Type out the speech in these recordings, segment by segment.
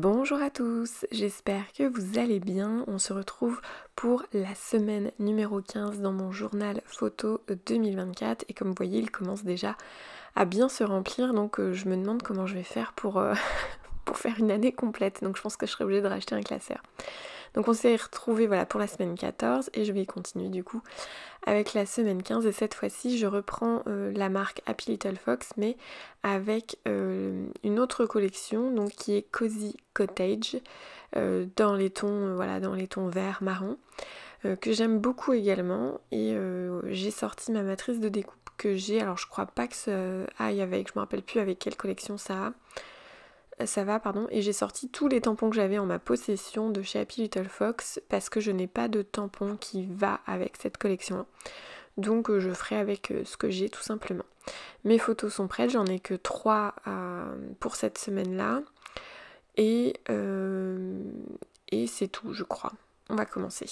Bonjour à tous, j'espère que vous allez bien. On se retrouve pour la semaine numéro 15 dans mon journal photo 2024 et comme vous voyez il commence déjà à bien se remplir donc je me demande comment je vais faire pour, pour faire une année complète, donc je pense que je serai obligée de racheter un classeur. Donc on s'est retrouvés voilà, pour la semaine 14 et je vais continuer du coup avec la semaine 15 et cette fois-ci je reprends la marque Happy Little Fox mais avec une autre collection donc qui est Cozy Cottage dans les tons dans les tons vert marron que j'aime beaucoup également et j'ai sorti ma matrice de découpe que j'ai, alors je crois pas que ça aille avec, je me rappelle plus avec quelle collection ça va, pardon, et j'ai sorti tous les tampons que j'avais en ma possession de chez Happy Little Fox parce que je n'ai pas de tampon qui va avec cette collection. Donc je ferai avec ce que j'ai tout simplement. Mes photos sont prêtes, j'en ai que 3 pour cette semaine-là. Et c'est tout, je crois. On va commencer.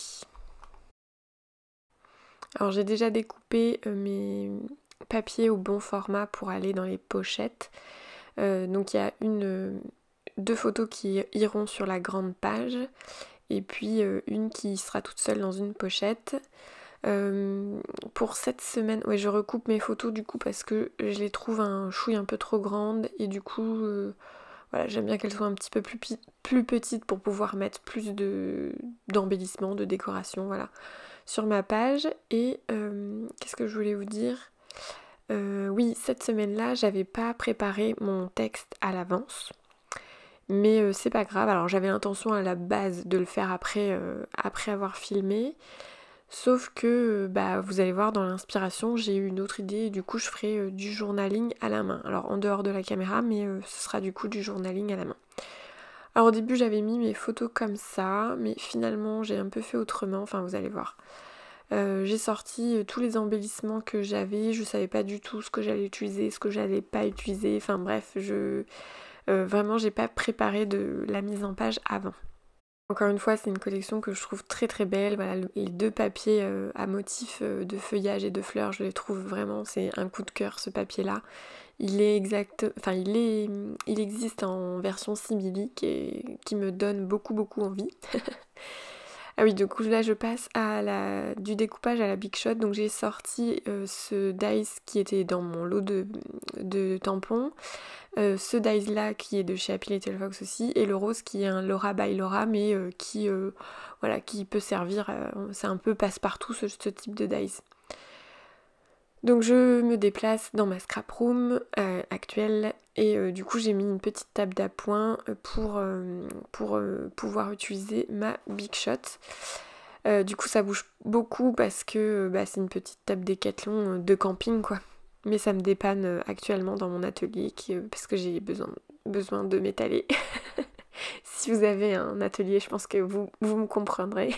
Alors j'ai déjà découpé mes papiers au bon format pour aller dans les pochettes. Donc il y a deux photos qui iront sur la grande page et puis une qui sera toute seule dans une pochette. Pour cette semaine, ouais, je recoupe mes photos du coup parce que je les trouve un chouille un peu trop grandes et du coup voilà, j'aime bien qu'elles soient un petit peu plus petites pour pouvoir mettre plus d'embellissement, de décoration, voilà, sur ma page. Et qu'est-ce que je voulais vous dire ? Oui, cette semaine-là, j'avais pas préparé mon texte à l'avance. Mais c'est pas grave, alors j'avais l'intention à la base de le faire après avoir filmé. Sauf que vous allez voir dans l'inspiration, j'ai eu une autre idée et du coup je ferai du journaling à la main. Alors en dehors de la caméra, mais ce sera du coup du journaling à la main. Alors au début j'avais mis mes photos comme ça, mais finalement j'ai un peu fait autrement, enfin vous allez voir. J'ai sorti tous les embellissements que j'avais, je savais pas du tout ce que j'allais utiliser, ce que j'allais pas utiliser, enfin bref, vraiment j'ai pas préparé de la mise en page avant. Encore une fois, c'est une collection que je trouve très très belle. Voilà, les deux papiers à motifs de feuillage et de fleurs, je les trouve vraiment, c'est un coup de cœur ce papier-là. Il existe en version simili qui me donne beaucoup envie. Ah oui, du coup là je passe du découpage à la Big Shot. Donc j'ai sorti ce dies qui était dans mon lot de tampons. Ce dies là qui est de chez Happy Little Fox aussi, et le rose qui est un Laura by Laura mais qui peut servir, c'est un peu passe-partout ce type de dies. Donc je me déplace dans ma scrap room actuelle et du coup j'ai mis une petite table d'appoint pour pouvoir utiliser ma Big Shot. Du coup ça bouge beaucoup parce que c'est une petite table Décathlon de camping quoi. Mais ça me dépanne actuellement dans mon atelier parce que j'ai besoin de m'étaler. Si vous avez un atelier, je pense que vous me comprendrez.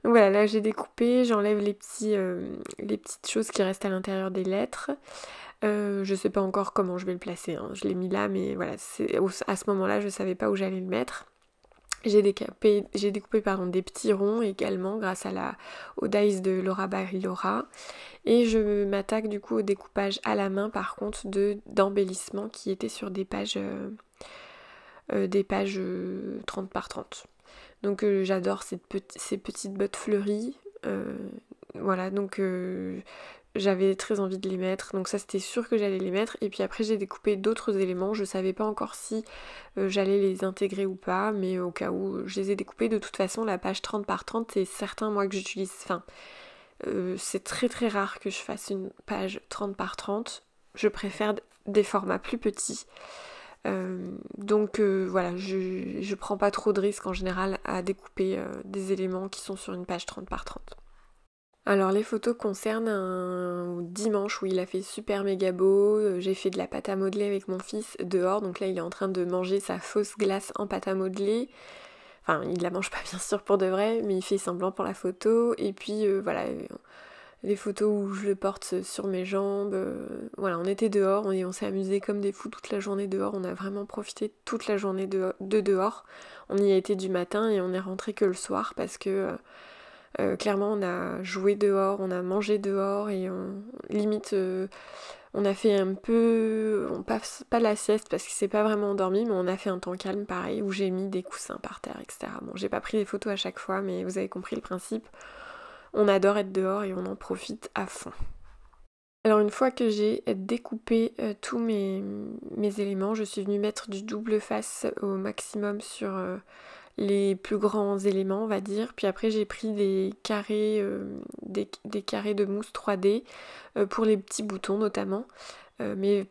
Donc voilà, là j'ai découpé, j'enlève les petites choses qui restent à l'intérieur des lettres. Je sais pas encore comment je vais le placer, hein. Je l'ai mis là, mais voilà, à ce moment-là, je savais pas où j'allais le mettre. J'ai découpé des petits ronds également grâce au dies de Laura by Laura. Et je m'attaque du coup au découpage à la main par contre d'embellissement qui était sur des pages 30 par 30. Donc j'adore ces petites bottes fleuries. Voilà, donc j'avais très envie de les mettre. Donc ça c'était sûr que j'allais les mettre. Et puis après j'ai découpé d'autres éléments. Je savais pas encore si j'allais les intégrer ou pas. Mais au cas où je les ai découpés. De toute façon la page 30 par 30 c'est certain moi que j'utilise. Enfin, c'est très très rare que je fasse une page 30 par 30. Je préfère des formats plus petits. Donc voilà, je prends pas trop de risques en général à découper des éléments qui sont sur une page 30 par 30. Alors les photos concernent un dimanche où il a fait super méga beau, j'ai fait de la pâte à modeler avec mon fils dehors, donc là il est en train de manger sa fausse glace en pâte à modeler. Enfin il la mange pas bien sûr pour de vrai, mais il fait semblant pour la photo, et puis voilà, les photos où je le porte sur mes jambes, voilà, on était dehors, on s'est amusé comme des fous toute la journée dehors, on a vraiment profité toute la journée de dehors. On y a été du matin et on est rentré que le soir parce que clairement on a joué dehors, on a mangé dehors et limite On a fait un peu, on passe pas la sieste parce qu'il s'est pas vraiment endormi, mais on a fait un temps calme pareil où j'ai mis des coussins par terre, etc. Bon, j'ai pas pris des photos à chaque fois, mais vous avez compris le principe. On adore être dehors et on en profite à fond. Alors une fois que j'ai découpé tous mes éléments, je suis venue mettre du double face au maximum sur les plus grands éléments, on va dire. Puis après j'ai pris des carrés, des carrés de mousse 3D pour les petits boutons notamment, mais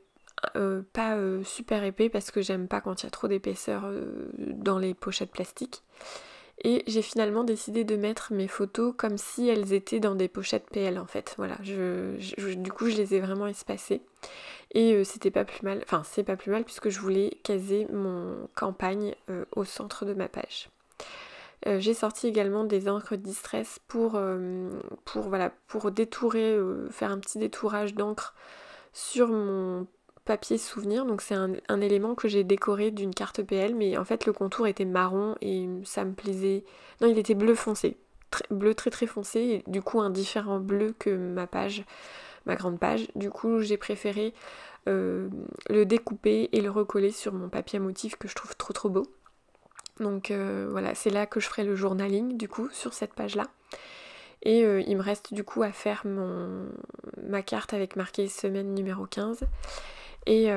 pas super épais parce que j'aime pas quand il y a trop d'épaisseur dans les pochettes plastiques. Et j'ai finalement décidé de mettre mes photos comme si elles étaient dans des pochettes PL en fait. Voilà, du coup je les ai vraiment espacées. Et c'était pas plus mal, enfin c'est pas plus mal puisque je voulais caser mon campagne au centre de ma page. J'ai sorti également des encres Distress pour détourer, faire un petit détourage d'encre sur mon papier souvenir. Donc c'est un élément que j'ai décoré d'une carte PL, mais en fait le contour était marron et ça me plaisait. Non, il était bleu foncé, bleu très très foncé, et du coup un différent bleu que ma page, ma grande page. Du coup j'ai préféré le découper et le recoller sur mon papier à motif que je trouve trop trop beau. Donc voilà, c'est là que je ferai le journaling du coup sur cette page là. Et il me reste du coup à faire ma carte avec marqué semaine numéro 15. Et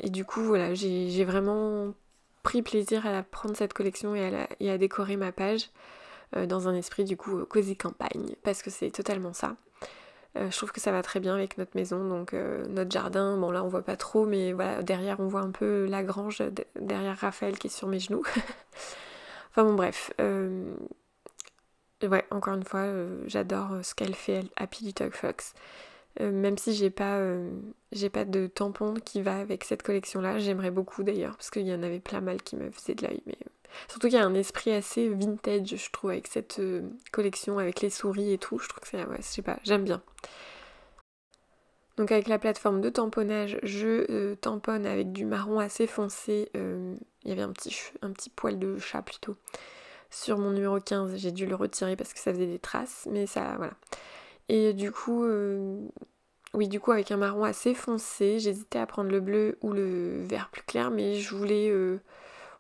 du coup voilà, j'ai vraiment pris plaisir à prendre cette collection et à décorer ma page dans un esprit du coup cosy campagne, parce que c'est totalement ça. Je trouve que ça va très bien avec notre maison, donc notre jardin, bon là on voit pas trop, mais voilà, derrière on voit un peu la grange, derrière Raphaël qui est sur mes genoux. Enfin bon bref, ouais, encore une fois, j'adore ce qu'elle fait, Happy Little Fox. Même si j'ai pas de tampon qui va avec cette collection-là, j'aimerais beaucoup d'ailleurs, parce qu'il y en avait plein mal qui me faisaient de l'œil, mais surtout qu'il y a un esprit assez vintage, je trouve, avec cette collection, avec les souris et tout, je trouve que c'est, ouais, je sais pas, j'aime bien. Donc avec la plateforme de tamponnage, je tamponne avec du marron assez foncé, il y avait un petit poil de chat plutôt, sur mon numéro 15, j'ai dû le retirer parce que ça faisait des traces, mais ça, voilà. Et du coup, oui, du coup avec un marron assez foncé, j'hésitais à prendre le bleu ou le vert plus clair, mais je voulais,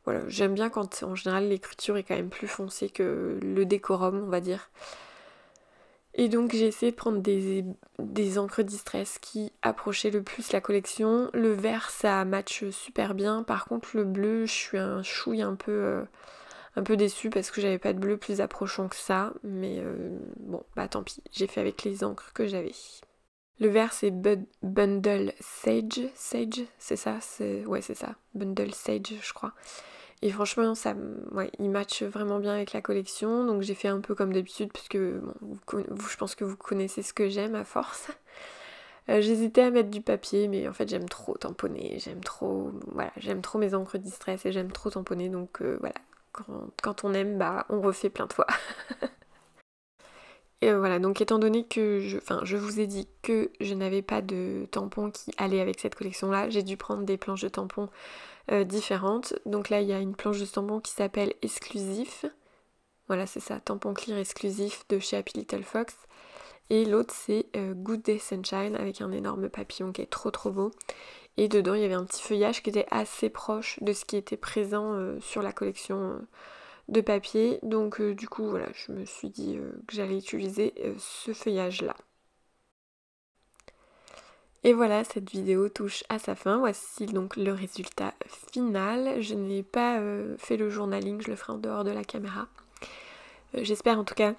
voilà, j'aime bien quand en général l'écriture est quand même plus foncée que le décorum, on va dire. Et donc j'ai essayé de prendre des encres Distress qui approchaient le plus la collection. Le vert ça match super bien, par contre le bleu je suis un chouille un peu déçue parce que j'avais pas de bleu plus approchant que ça, mais bon bah tant pis, j'ai fait avec les encres que j'avais. Le vert c'est Bundle Sage, c'est ça, ouais c'est ça, Bundle Sage je crois. Et franchement, ça, ouais, il match vraiment bien avec la collection. Donc j'ai fait un peu comme d'habitude, puisque bon, je pense que vous connaissez ce que j'aime à force. J'hésitais à mettre du papier, mais en fait j'aime trop tamponner. J'aime trop mes encres Distress et j'aime trop tamponner. Donc voilà, quand on aime, bah on refait plein de fois. Et voilà, donc étant donné que je vous ai dit que je n'avais pas de tampons qui allaient avec cette collection-là, j'ai dû prendre des planches de tampons différentes. Donc là, il y a une planche de tampon qui s'appelle Exclusif. Voilà, c'est ça, tampon clear exclusif de chez Happy Little Fox. Et l'autre, c'est Good Day Sunshine avec un énorme papillon qui est trop trop beau. Et dedans, il y avait un petit feuillage qui était assez proche de ce qui était présent sur la collection de papier. Donc du coup, voilà, je me suis dit que j'allais utiliser ce feuillage-là. Et voilà, cette vidéo touche à sa fin. Voici donc le résultat final. Je n'ai pas fait le journaling, je le ferai en dehors de la caméra. J'espère en tout cas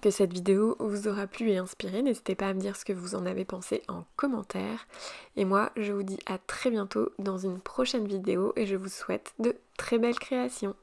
que cette vidéo vous aura plu et inspiré. N'hésitez pas à me dire ce que vous en avez pensé en commentaire. Et moi, je vous dis à très bientôt dans une prochaine vidéo et je vous souhaite de très belles créations.